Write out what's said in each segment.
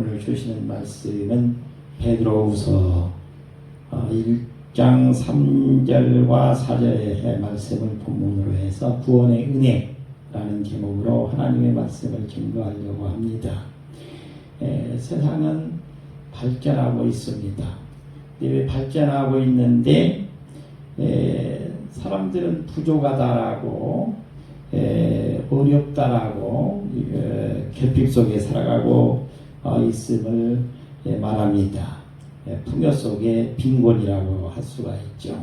오늘 주시는 말씀은 베드로후서 1장 3절과 4절의 말씀을 본문으로 해서 구원의 은혜라는 제목으로 하나님의 말씀을 증거하려고 합니다. 세상은 발전하고 있습니다. 왜 발전하고 있는데 사람들은 부족하다라고 어렵다라고 결핍 속에 살아가고 있음을 말합니다. 풍요 속에 빈곤이라고 할 수가 있죠.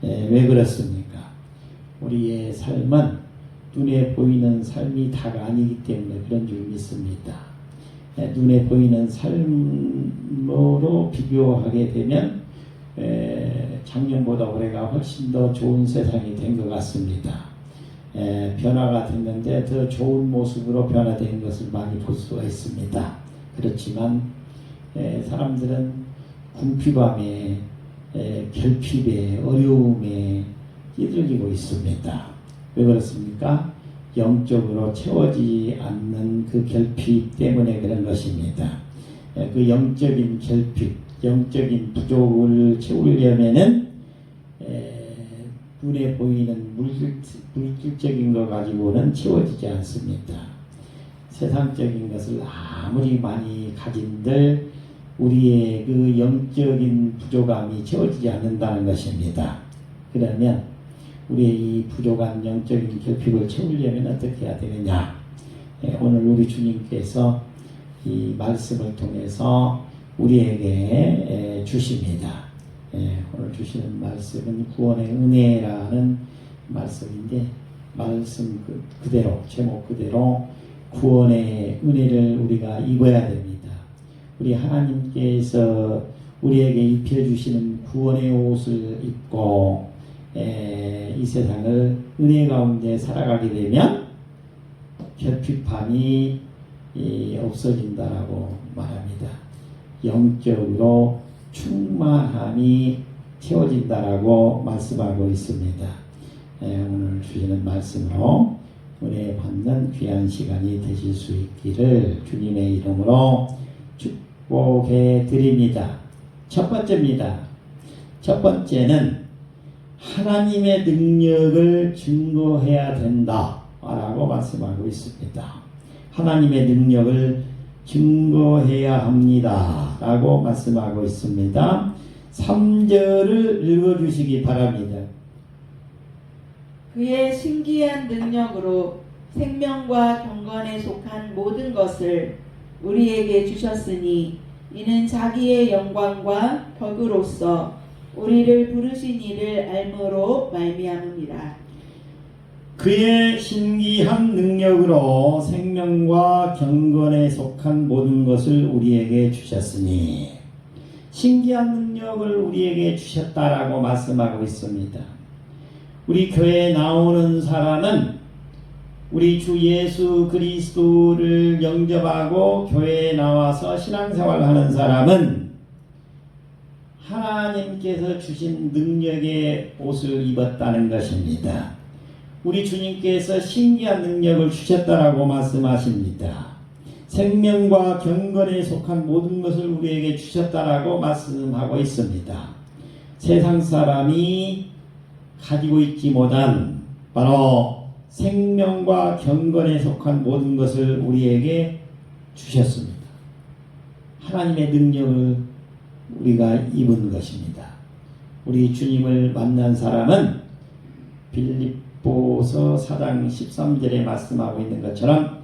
왜 그렇습니까? 우리의 삶은 눈에 보이는 삶이 다가 아니기 때문에 그런 줄 믿습니다. 눈에 보이는 삶으로 비교하게 되면 작년보다 올해가 훨씬 더 좋은 세상이 된 것 같습니다. 변화가 됐는데 더 좋은 모습으로 변화된 것을 많이 볼 수가 있습니다. 그렇지만 사람들은 궁핍함에 결핍에 어려움에 휘둘리고 있습니다. 왜 그렇습니까? 영적으로 채워지지 않는 그 결핍 때문에 그런 것입니다. 그 영적인 결핍, 영적인 부족을 채우려면은 눈에 보이는 물질적인 것 가지고는 채워지지 않습니다. 세상적인 것을 아무리 많이 가진들 우리의 그 영적인 부족함이 채워지지 않는다는 것입니다. 그러면 우리의 이 부족한 영적인 결핍을 채우려면 어떻게 해야 되느냐? 오늘 우리 주님께서 이 말씀을 통해서 우리에게 주십니다. 오늘 주시는 말씀은 구원의 은혜라는 말씀인데 말씀 그대로 제목 그대로 구원의 은혜를 우리가 입어야 됩니다. 우리 하나님께서 우리에게 입혀주시는 구원의 옷을 입고 이 세상을 은혜 가운데 살아가게 되면 결핍함이 없어진다라고 말합니다. 영적으로 충만함이 채워진다라고 말씀하고 있습니다. 오늘 주시는 말씀으로 은혜 받는 귀한 시간이 되실 수 있기를 주님의 이름으로 축복해 드립니다. 첫 번째입니다. 첫 번째는 하나님의 능력을 증거해야 된다라고 말씀하고 있습니다. 하나님의 능력을 증거해야 합니다 라고 말씀하고 있습니다. 3절을 읽어주시기 바랍니다. 그의 신기한 능력으로 생명과 경건에 속한 모든 것을 우리에게 주셨으니 이는 자기의 영광과 덕으로서 우리를 부르신 이를 알므로 말미암음이라. 그의 신기한 능력으로 생명과 경건에 속한 모든 것을 우리에게 주셨으니 신기한 능력을 우리에게 주셨다라고 말씀하고 있습니다. 우리 교회에 나오는 사람은 우리 주 예수 그리스도를 영접하고 교회에 나와서 신앙생활하는 사람은 하나님께서 주신 능력의 옷을 입었다는 것입니다. 우리 주님께서 신기한 능력을 주셨다라고 말씀하십니다. 생명과 경건에 속한 모든 것을 우리에게 주셨다라고 말씀하고 있습니다. 세상 사람이 가지고 있지 못한 바로 생명과 경건에 속한 모든 것을 우리에게 주셨습니다. 하나님의 능력을 우리가 입은 것입니다. 우리 주님을 만난 사람은 빌립보서 4장 13절에 말씀하고 있는 것처럼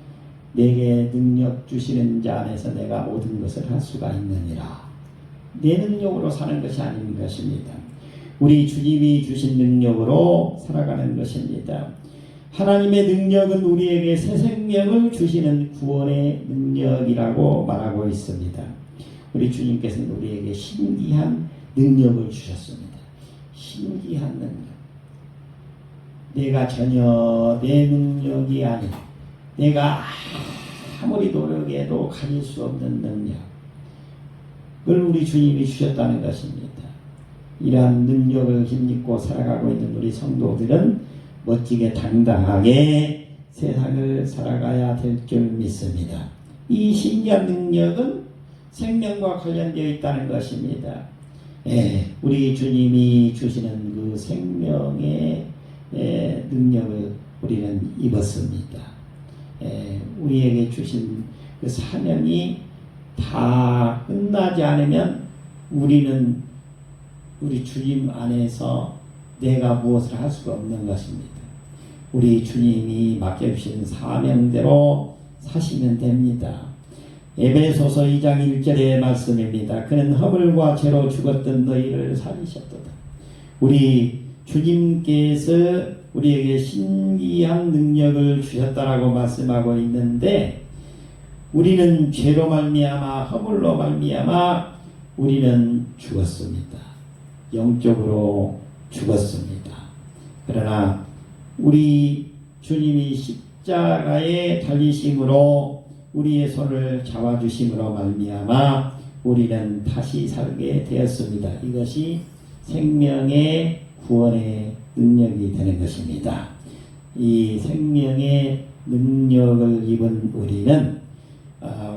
내게 능력 주시는 자 안에서 내가 모든 것을 할 수가 있느니라. 내 능력으로 사는 것이 아닌 것입니다. 우리 주님이 주신 능력으로 살아가는 것입니다. 하나님의 능력은 우리에게 새 생명을 주시는 구원의 능력이라고 말하고 있습니다. 우리 주님께서는 우리에게 신기한 능력을 주셨습니다. 신기한 능력. 내가 전혀 내 능력이 아닌 내가 아무리 노력해도 가질 수 없는 능력. 그걸 우리 주님이 주셨다는 것입니다. 이러한 능력을 힘입고 살아가고 있는 우리 성도들은 멋지게 당당하게 세상을 살아가야 될 줄 믿습니다. 이 신기한 능력은 생명과 관련되어 있다는 것입니다. 우리 주님이 주시는 그 생명의 능력을 우리는 입었습니다. 우리에게 주신 그 사명이 다 끝나지 않으면 우리는 우리 주님 안에서 내가 무엇을 할 수가 없는 것입니다. 우리 주님이 맡겨주신 사명대로 사시면 됩니다. 에베소서 2장 1절의 말씀입니다. 그는 허물과 죄로 죽었던 너희를 살리셨도다. 우리 주님께서 우리에게 신기한 능력을 주셨다라고 말씀하고 있는데, 우리는 죄로 말미암아 허물로 말미암아 우리는 죽었습니다. 영적으로 죽었습니다. 그러나 우리 주님이 십자가에 달리심으로 우리의 손을 잡아주심으로 말미암아 우리는 다시 살게 되었습니다. 이것이 생명의 구원의 능력이 되는 것입니다. 이 생명의 능력을 입은 우리는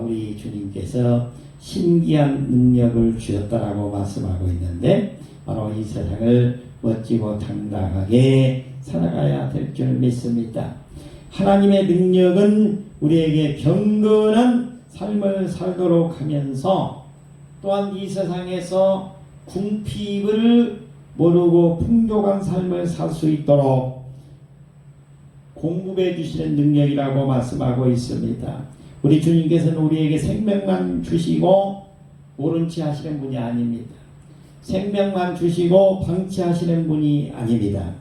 우리 주님께서 신기한 능력을 주셨다라고 말씀하고 있는데, 바로 이 세상을 멋지고 당당하게 살아가야 될 줄 믿습니다. 하나님의 능력은 우리에게 경건한 삶을 살도록 하면서, 또한 이 세상에서 궁핍을 모르고 풍족한 삶을 살 수 있도록 공급해 주시는 능력이라고 말씀하고 있습니다. 우리 주님께서는 우리에게 생명만 주시고 모른 체 하시는 분이 아닙니다. 생명만 주시고 방치하시는 분이 아닙니다.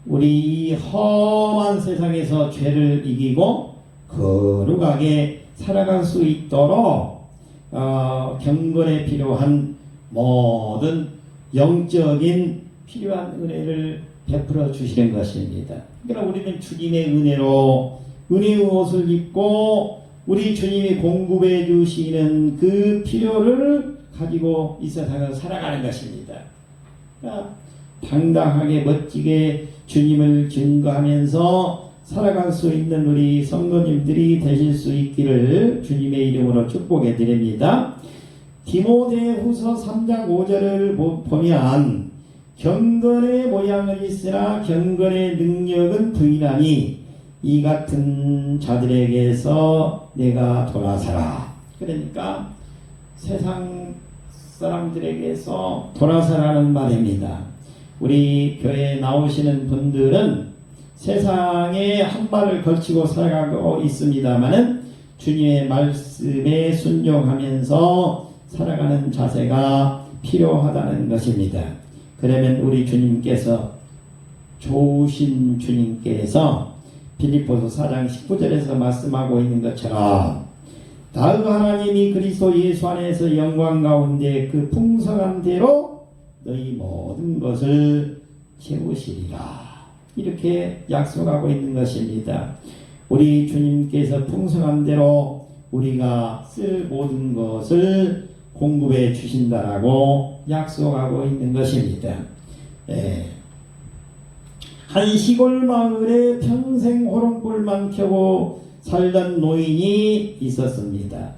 우리 이 험한 세상에서 죄를 이기고 거룩하게 살아갈 수 있도록 경건에 필요한 모든 영적인 필요한 은혜를 베풀어 주시는 것입니다. 그러나 우리는 주님의 은혜로 은혜의 옷을 입고 우리 주님이 공급해 주시는 그 필요를 가지고 이 세상을 살아가는 것입니다. 그러니까 당당하게 멋지게 주님을 증거하면서 살아갈 수 있는 우리 성도님들이 되실 수 있기를 주님의 이름으로 축복해 드립니다. 디모데후서 3장 5절을 보면 경건의 모양을 있으나 경건의 능력은 부인하니 이 같은 자들에게서 내가 돌아서라. 그러니까 세상 사람들에게서 돌아서라는 말입니다. 우리 교회에 나오시는 분들은 세상에 한 발을 걸치고 살아가고 있습니다마는 주님의 말씀에 순종하면서 살아가는 자세가 필요하다는 것입니다. 그러면 우리 주님께서, 좋으신 주님께서 빌립보서 4장 19절에서 말씀하고 있는 것처럼 다음 하나님이 그리스도 예수 안에서 영광 가운데 그 풍성한 대로 너희 모든 것을 채우시리라. 이렇게 약속하고 있는 것입니다. 우리 주님께서 풍성한 대로 우리가 쓸 모든 것을 공급해 주신다라고 약속하고 있는 것입니다. 한 시골 마을에 평생 호롱불만 켜고 살던 노인이 있었습니다.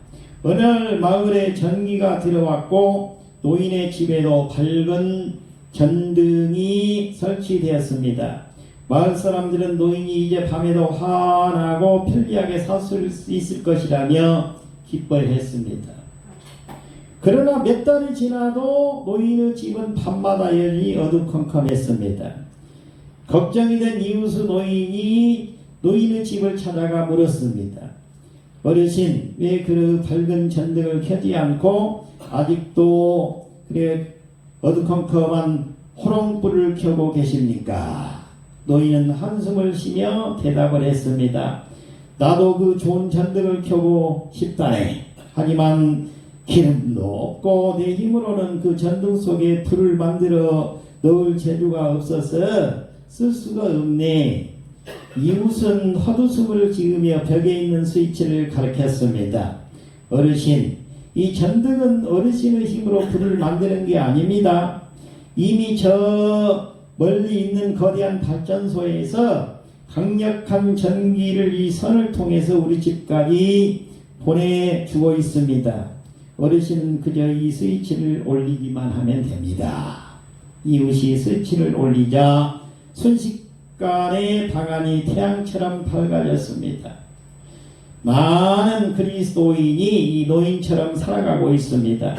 어느 날 마을에 전기가 들어왔고 노인의 집에도 밝은 전등이 설치되었습니다. 마을 사람들은 노인이 이제 밤에도 환하고 편리하게 살 수 있을 것이라며 기뻐했습니다. 그러나 몇 달이 지나도 노인의 집은 밤마다 여전히 어두컴컴했습니다. 걱정이 된 이웃의 노인이 노인의 집을 찾아가 물었습니다. 어르신, 왜 그 밝은 전등을 켜지 않고 아직도 그래 어두컴컴한 호롱불을 켜고 계십니까? 노인은 한숨을 쉬며 대답을 했습니다. 나도 그 좋은 전등을 켜고 싶다네. 하지만 기름도 없고 내 힘으로는 그 전등 속에 불을 만들어 넣을 재주가 없어서 쓸 수가 없네. 이웃은 헛웃음을 지으며 벽에 있는 스위치를 가리켰습니다. 어르신, 이 전등은 어르신의 힘으로 불을 만드는 게 아닙니다. 이미 저 멀리 있는 거대한 발전소에서 강력한 전기를 이 선을 통해서 우리 집까지 보내주고 있습니다. 어르신은 그저 이 스위치를 올리기만 하면 됩니다. 이웃이 스위치를 올리자 순식간에 방안이 태양처럼 밝아졌습니다. 많은 그리스도인이 이 노인처럼 살아가고 있습니다.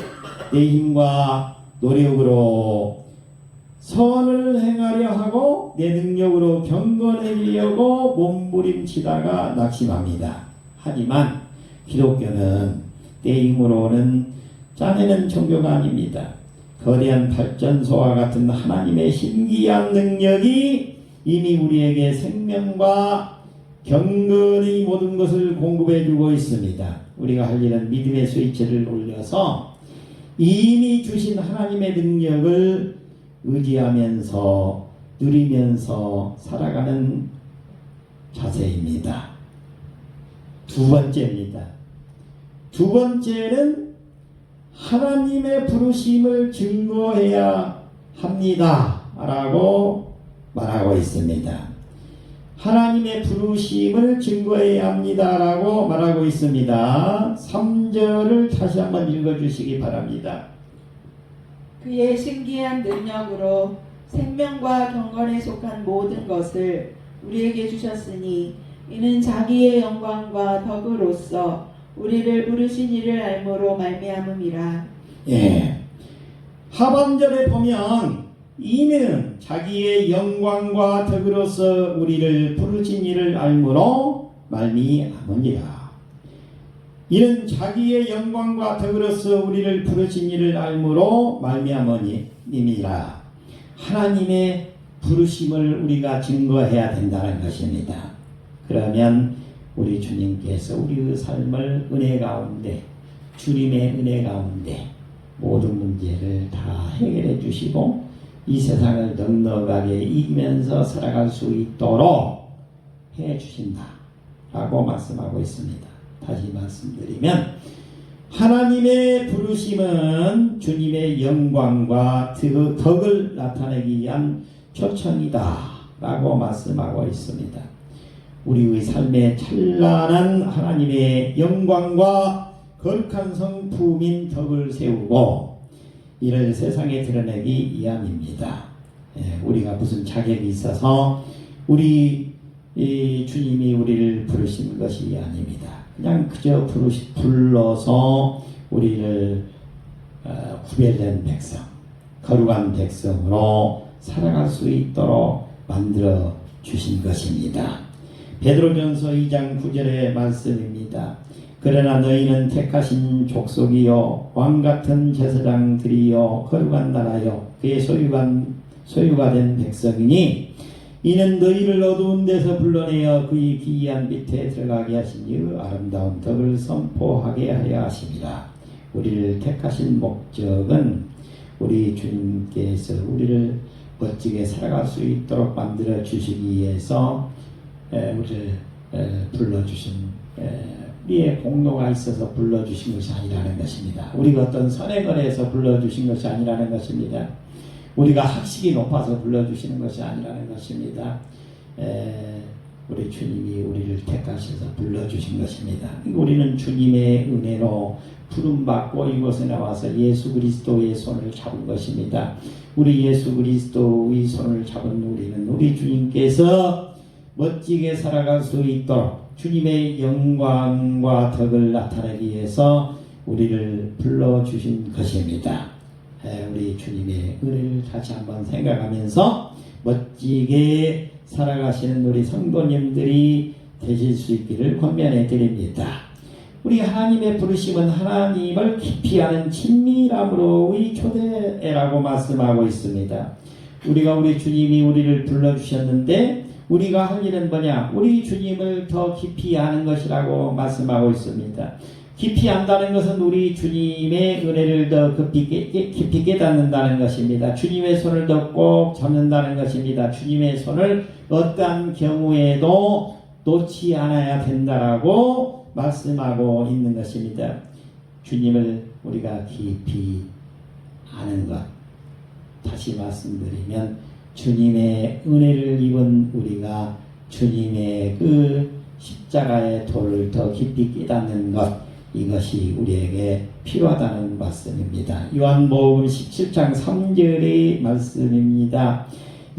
내 힘과 노력으로 선을 행하려 하고 내 능력으로 경건해지려고 몸부림치다가 낙심합니다. 하지만 기독교는 내 힘으로는 짜내는 종교가 아닙니다. 거대한 발전소와 같은 하나님의 신기한 능력이 이미 우리에게 생명과 경건의 모든 것을 공급해 주고 있습니다. 우리가 할 일은 믿음의 스위치를 올려서 이미 주신 하나님의 능력을 의지하면서 누리면서 살아가는 자세입니다. 두 번째입니다. 두 번째는 하나님의 부르심을 증거해야 합니다 라고 말하고 있습니다. 하나님의 부르심을 증거해야 합니다 라고 말하고 있습니다. 3절을 다시 한번 읽어주시기 바랍니다. 그의 신기한 능력으로 생명과 경건에 속한 모든 것을 우리에게 주셨으니 이는 자기의 영광과 덕으로서 우리를 부르신 이를 알므로 말미암음이라. 예. 하반절에 보면 이는 자기의 영광과 덕으로서 우리를 부르신 이를 알므로 말미암으니라. 이는 자기의 영광과 덕으로서 우리를 부르신 이를 알므로 말미암으니라. 하나님의 부르심을 우리가 증거해야 된다는 것입니다. 그러면 우리 주님께서 우리의 삶을 은혜 가운데, 주님의 은혜 가운데 모든 문제를 다 해결해 주시고 이 세상을 넉넉하게 이기면서 살아갈 수 있도록 해 주신다 라고 말씀하고 있습니다. 다시 말씀드리면 하나님의 부르심은 주님의 영광과 덕을 나타내기 위한 초청이다 라고 말씀하고 있습니다. 우리의 삶에 찬란한 하나님의 영광과 거룩한 성품인 덕을 세우고 이를 세상에 드러내기 위함입니다. 우리가 무슨 자격이 있어서 우리 주님이 우리를 부르신 것이 아닙니다. 그냥 그저 불러서 우리를 구별된 백성, 거룩한 백성으로 살아갈 수 있도록 만들어 주신 것입니다. 베드로전서 2장 9절의 말씀입니다. 그러나 너희는 택하신 족속이요 왕같은 제사장들이요 거룩한 나라요 그의 소유가 된 백성이니 이는 너희를 어두운 데서 불러내어 그의 기이한 밑에 들어가게 하신 이의 아름다운 덕을 선포하게 하려 하심이라. 우리를 택하신 목적은 우리 주님께서 우리를 멋지게 살아갈 수 있도록 만들어 주시기 위해서 우리를 불러주신 우리의 공로가 있어서 불러주신 것이 아니라는 것입니다. 우리가 어떤 선행을 불러주신 것이 아니라는 것입니다. 우리가 학식이 높아서 불러주시는 것이 아니라는 것입니다. 우리 주님이 우리를 택하셔서 불러주신 것입니다. 우리는 주님의 은혜로 부름받고 이곳에 나와서 예수 그리스도의 손을 잡은 것입니다. 우리 예수 그리스도의 손을 잡은 우리는 우리 주님께서 멋지게 살아갈 수 있도록 주님의 영광과 덕을 나타내기 위해서 우리를 불러주신 것입니다. 우리 주님의 은혜를 다시 한번 생각하면서 멋지게 살아가시는 우리 성도님들이 되실 수 있기를 권면해 드립니다. 우리 하나님의 부르심은 하나님을 깊이 아는 친밀함으로의 초대라고 말씀하고 있습니다. 우리가 우리 주님이 우리를 불러주셨는데 우리가 할 일은 뭐냐? 우리 주님을 더 깊이 아는 것이라고 말씀하고 있습니다. 깊이 안다는 것은 우리 주님의 은혜를 더 깊이 깨닫는다는 것입니다. 주님의 손을 더 꼭 잡는다는 것입니다. 주님의 손을 어떠한 경우에도 놓지 않아야 된다라고 말씀하고 있는 것입니다. 주님을 우리가 깊이 아는 것. 다시 말씀드리면 주님의 은혜를 입은 우리가 주님의 그 십자가의 도를 더 깊이 깨닫는 것, 이것이 우리에게 필요하다는 말씀입니다. 요한복음 17장 3절의 말씀입니다.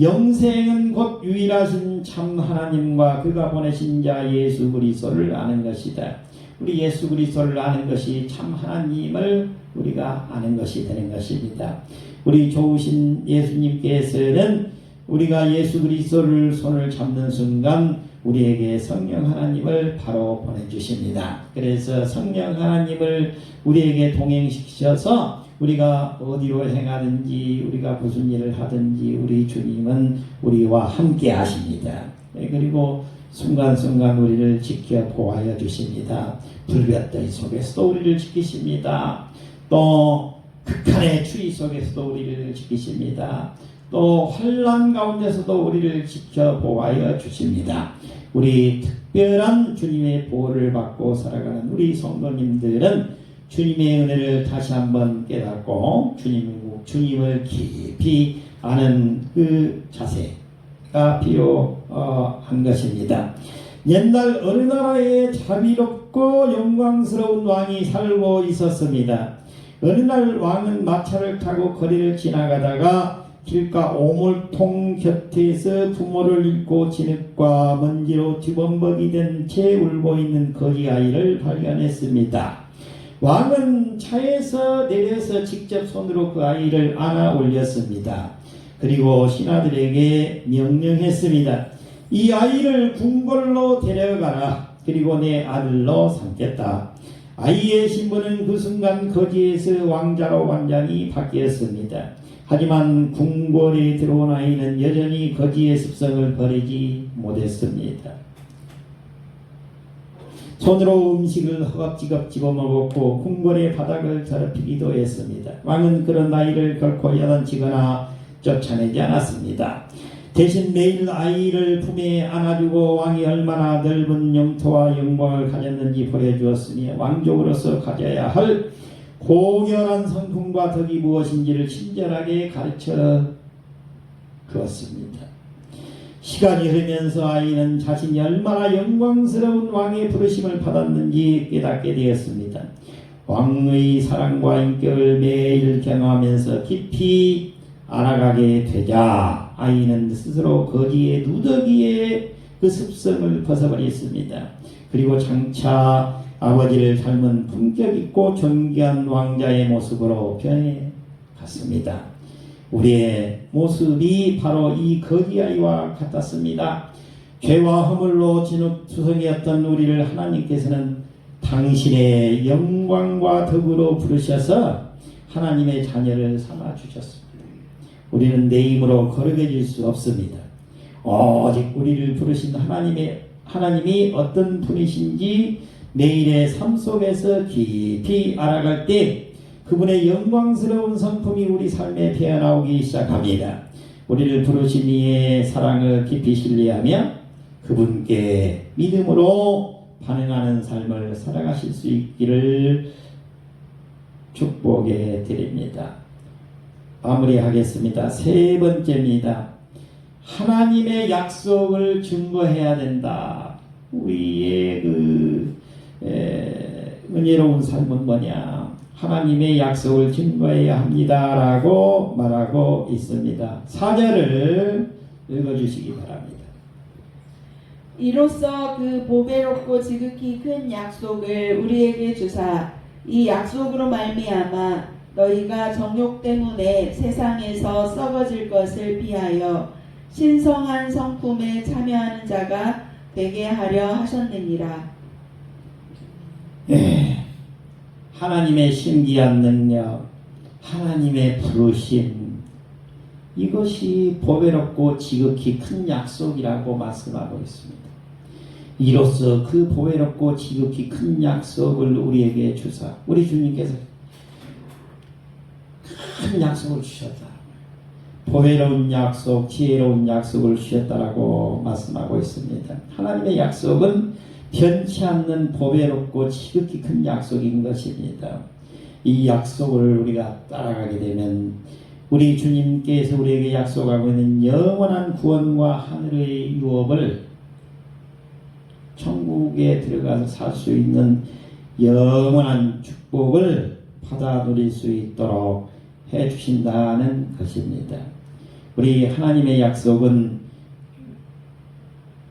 영생은 곧 유일하신 참 하나님과 그가 보내신 자 예수 그리스도를 아는 것이다. 우리 예수 그리스도를 아는 것이 참 하나님을 우리가 아는 것이 되는 것입니다. 우리 좋으신 예수님께서는 우리가 예수 그리스도를 손을 잡는 순간 우리에게 성령 하나님을 바로 보내주십니다. 그래서 성령 하나님을 우리에게 동행시키셔서 우리가 어디로 행하든지 우리가 무슨 일을 하든지 우리 주님은 우리와 함께 하십니다. 그리고 순간순간 우리를 지켜 보호하여 주십니다. 불볕더위 속에서도 우리를 지키십니다. 또 극한의 추위 속에서도 우리를 지키십니다. 또 환난 가운데서도 우리를 지켜 보호하여 주십니다. 우리 특별한 주님의 보호를 받고 살아가는 우리 성도님들은 주님의 은혜를 다시 한번 깨닫고 주님을 깊이 아는 그 자세가 필요한 것입니다. 옛날 어느 나라에 자비롭고 영광스러운 왕이 살고 있었습니다. 어느 날 왕은 마차를 타고 거리를 지나가다가 길가 오물통 곁에서 부모를 잃고 진흙과 먼지로 뒤범벅이 된 채 울고 있는 거지 아이를 발견했습니다. 왕은 차에서 내려서 직접 손으로 그 아이를 안아 올렸습니다. 그리고 신하들에게 명령했습니다. 이 아이를 궁궐로 데려가라. 그리고 내 아들로 삼겠다. 아이의 신분은 그 순간 거지에서 왕자로 완전히 바뀌었습니다. 하지만 궁궐에 들어온 아이는 여전히 거지의 습성을 버리지 못했습니다. 손으로 음식을 허겁지겁 집어먹었고 궁궐의 바닥을 더럽히기도 했습니다. 왕은 그런 아이를 결코 야단치거나 쫓아내지 않았습니다. 대신 매일 아이를 품에 안아주고 왕이 얼마나 넓은 영토와 영광을 가졌는지 보여주었으니 왕족으로서 가져야 할 고결한 성품과 덕이 무엇인지를 친절하게 가르쳐 주었습니다. 시간이 흐르면서 아이는 자신이 얼마나 영광스러운 왕의 부르심을 받았는지 깨닫게 되었습니다. 왕의 사랑과 인격을 매일 경험하면서 깊이 알아가게 되자 아이는 스스로 거지의 누더기의 그 습성을 벗어버렸습니다. 그리고 장차 아버지를 닮은 품격 있고 존귀한 왕자의 모습으로 변해갔습니다. 우리의 모습이 바로 이 거지 아이와 같았습니다. 죄와 허물로 진흙투성이었던 우리를 하나님께서는 당신의 영광과 덕으로 부르셔서 하나님의 자녀를 삼아 주셨습니다. 우리는 내 힘으로 거룩해질 수 없습니다. 오직 우리를 부르신 하나님이 어떤 분이신지 매일의 삶 속에서 깊이 알아갈 때 그분의 영광스러운 성품이 우리 삶에 배어나오기 시작합니다. 우리를 부르신 이의 사랑을 깊이 신뢰하며 그분께 믿음으로 반응하는 삶을 살아가실 수 있기를 축복해 드립니다. 마무리하겠습니다. 세 번째입니다. 하나님의 약속을 증거해야 된다. 우리의 은혜로운 삶은 뭐냐? 하나님의 약속을 증거해야 합니다. 라고 말하고 있습니다. 4절을 읽어주시기 바랍니다. 이로써 그 보배롭고 지극히 큰 약속을 우리에게 주사 이 약속으로 말미암아 너희가 정욕 때문에 세상에서 썩어질 것을 피하여 신성한 성품에 참여하는 자가 되게 하려 하셨느니라. 네. 하나님의 신기한 능력, 하나님의 부르심, 이것이 보배롭고 지극히 큰 약속이라고 말씀하고 있습니다. 이로써 그 보배롭고 지극히 큰 약속을 우리에게 주사, 우리 주님께서 큰 약속을 주셨다. 보배로운 약속, 지혜로운 약속을 주셨다라고 말씀하고 있습니다. 하나님의 약속은 변치 않는 보배롭고 지극히 큰 약속인 것입니다. 이 약속을 우리가 따라가게 되면 우리 주님께서 우리에게 약속하고 있는 영원한 구원과 하늘의 유업을 천국에 들어가서 살 수 있는 영원한 축복을 받아 누릴 수 있도록 해 주신다는 것입니다. 우리 하나님의 약속은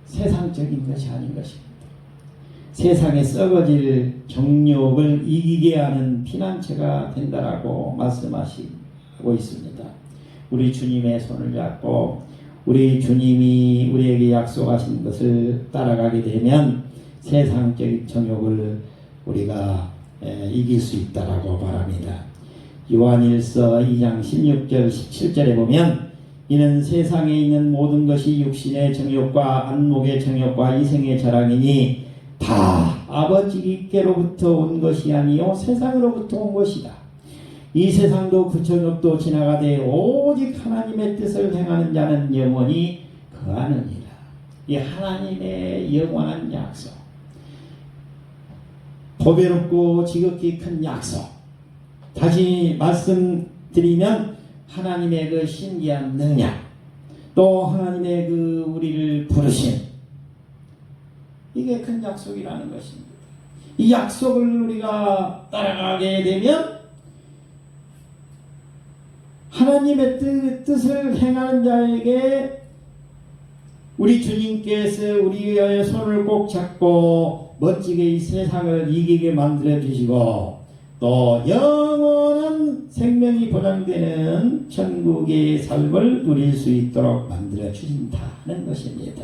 세상적인 것이 아닌 것입니다. 세상에 썩어질 정욕을 이기게 하는 피난처가 된다라고 말씀하시고 있습니다. 우리 주님의 손을 잡고 우리 주님이 우리에게 약속하신 것을 따라가게 되면 세상적인 정욕을 우리가 이길 수 있다라고 말합니다. 요한일서 2장 16절 17절에 보면 이는 세상에 있는 모든 것이 육신의 정욕과 안목의 정욕과 이생의 자랑이니 다 아버지께로부터 온 것이 아니요 세상으로부터 온 것이다. 이 세상도 그 정욕도 지나가되 오직 하나님의 뜻을 행하는 자는 영원히 거하느니라. 이 하나님의 영원한 약속, 보배롭고 지극히 큰 약속. 다시 말씀드리면 하나님의 그 신기한 능력, 또 하나님의 그 우리를 부르신, 이게 큰 약속이라는 것입니다. 이 약속을 우리가 따라가게 되면 하나님의 뜻을 행하는 자에게 우리 주님께서 우리의 손을 꼭 잡고 멋지게 이 세상을 이기게 만들어 주시고 또 영원한 생명이 보장되는 천국의 삶을 누릴 수 있도록 만들어 주신다는 것입니다.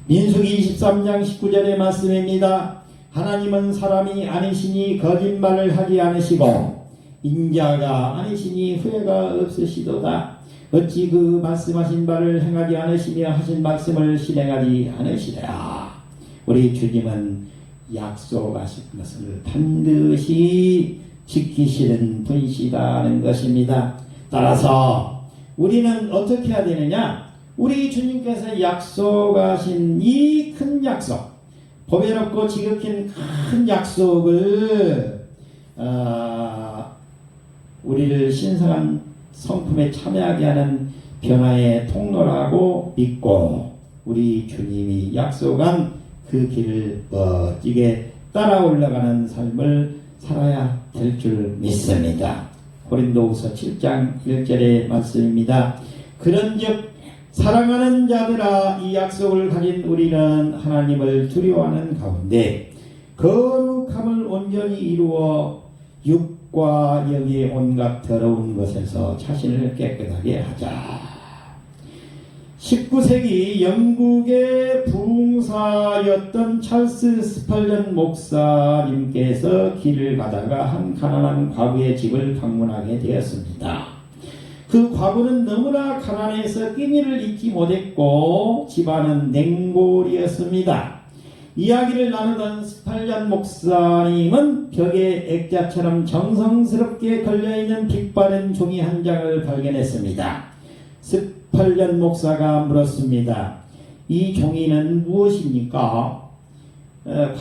민수기 23장 19절의 말씀입니다. 하나님은 사람이 아니시니 거짓말을 하지 않으시고 인자가 아니시니 후회가 없으시도다. 어찌 그 말씀하신 바를 행하지 않으시며 하신 말씀을 실행하지 않으시랴. 우리 주님은 약속하신 것을 반드시 지키시는 분이시다는 것입니다. 따라서 우리는 어떻게 해야 되느냐? 우리 주님께서 약속하신 이 큰 약속, 보배롭고 지극히 큰 약속을 우리를 신성한 성품에 참여하게 하는 변화의 통로라고 믿고 우리 주님이 약속한 그 길을 멋지게 따라 올라가는 삶을 살아야 될 줄 믿습니다. 고린도후서 7장 1절의 말씀입니다. 그런즉 사랑하는 자들아, 이 약속을 가진 우리는 하나님을 두려워하는 가운데 거룩함을 온전히 이루어 육과 영의 온갖 더러운 것에서 자신을 깨끗하게 하자. 19세기 영국의 부흥사였던 찰스 스펄전 목사님께서 길을 가다가 한 가난한 과부의 집을 방문하게 되었습니다. 그 과부는 너무나 가난해서 끼니를 잊지 못했고 집안은 냉골이었습니다. 이야기를 나누던 스펄전 목사님은 벽에 액자처럼 정성스럽게 걸려있는 빛바랜 종이 한 장을 발견했습니다. 스펄전 목사가 물었습니다. 이 종이는 무엇입니까?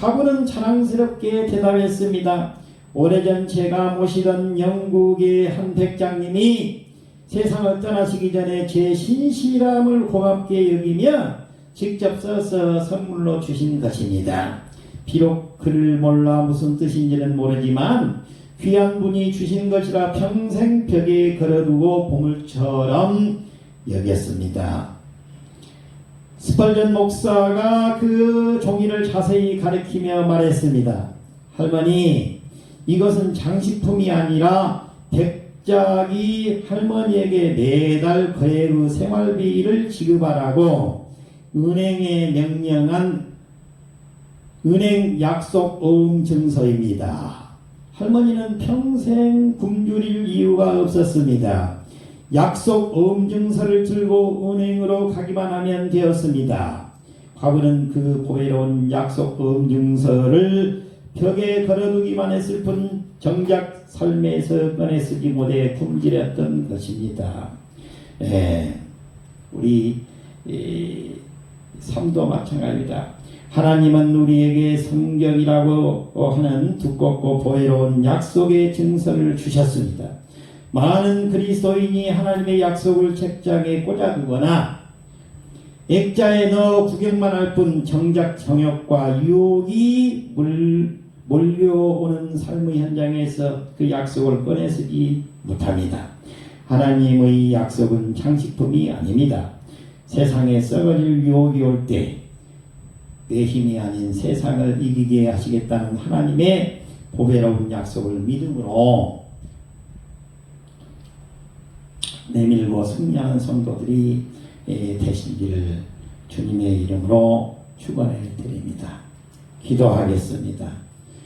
과부는 자랑스럽게 대답했습니다. 오래전 제가 모시던 영국의 한 백장님이 세상을 떠나시기 전에 제 신실함을 고맙게 여기며 직접 써서 선물로 주신 것입니다. 비록 글을 몰라 무슨 뜻인지는 모르지만 귀한 분이 주신 것이라 평생 벽에 걸어두고 보물처럼 여겼습니다. 스펄전 목사가 그 종이를 자세히 가리키며 말했습니다. 할머니, 이것은 장식품이 아니라 백작이 할머니에게 매달 거액의 생활비를 지급하라고 은행에 명령한 은행 약속 어음 증서입니다. 할머니는 평생 굶주릴 이유가 없었습니다. 약속 어음 증서를 들고 은행으로 가기만 하면 되었습니다. 과부는 그 보배로운 약속 어음 증서를 벽에 걸어두기만 했을 뿐 정작 삶에서 꺼내 쓰지 못해 품질했던 것입니다. 우리 삶도 마찬가지입니다. 하나님은 우리에게 성경이라고 하는 두껍고 보배로운 약속의 증서를 주셨습니다. 많은 그리스도인이 하나님의 약속을 책장에 꽂아두거나 액자에 넣어 구경만 할 뿐 정작 정욕과 유혹이 몰려오는 삶의 현장에서 그 약속을 꺼내쓰지 못합니다. 하나님의 약속은 장식품이 아닙니다. 세상에 썩어질 유혹이 올 때 내 힘이 아닌 세상을 이기게 하시겠다는 하나님의 보배로운 약속을 믿음으로 내밀고 승리하는 성도들이 되시기를 주님의 이름으로 축원해 드립니다. 기도하겠습니다.